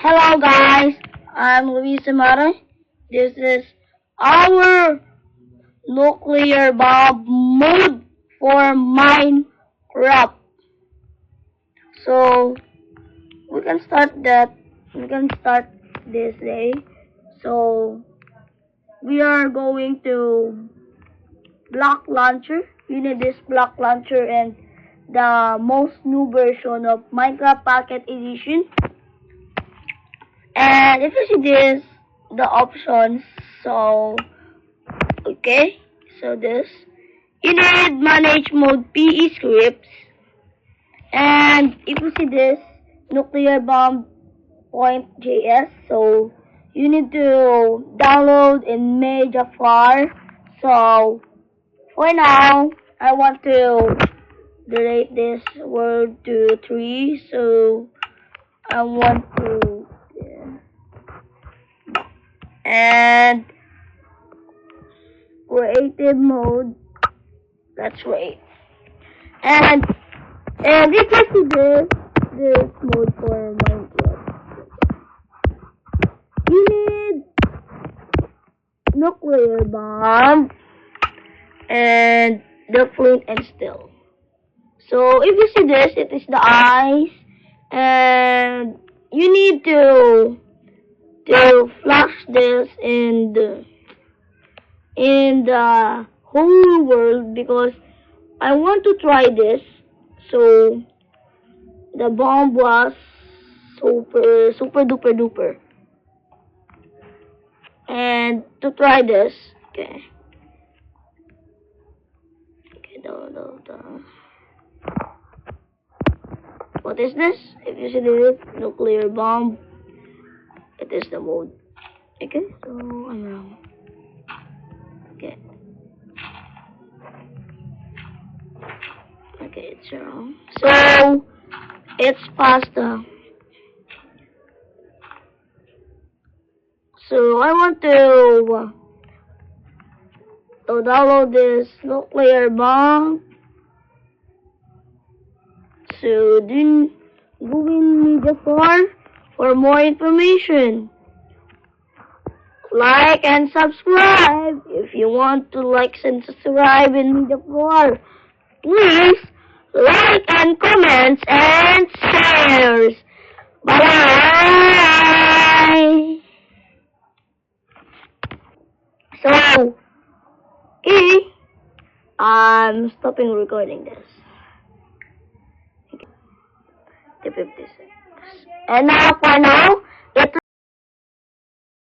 Hello guys, I'm Luis Amara. This is our nuclear bomb mode for Minecraft. So we can start that. We can start this day. So we are going to block launcher. You need this block launcher and the most new version of Minecraft Pocket Edition. And if you see this, the options, so, okay, so this, you need manage mode PE scripts, and if you see this, nuclear bomb.js, so, you need to download in Mediafire, so, for now, I want to delete this word to 3, so, I want to, and creative mode, let's wait. And if you see this mode for Minecraft, you need nuclear bomb and the flint and steel. So if you see this, it is the eyes, and you need to flash this in the whole world because I want to try this. So the bomb was super duper duper. And to try this, okay. Okay, what is this? If you see this nuclear bomb, it is the mode. Okay, so I'm wrong. Okay. Okay, it's wrong. So it's pasta. So I want to download this nuclear bomb. So then go in Mediafire for more information. Like and subscribe if you want to like and subscribe in Mediafire. Please like and comments and shares. Bye bye. So, I'm stopping recording this. Okay. 56. And now for now.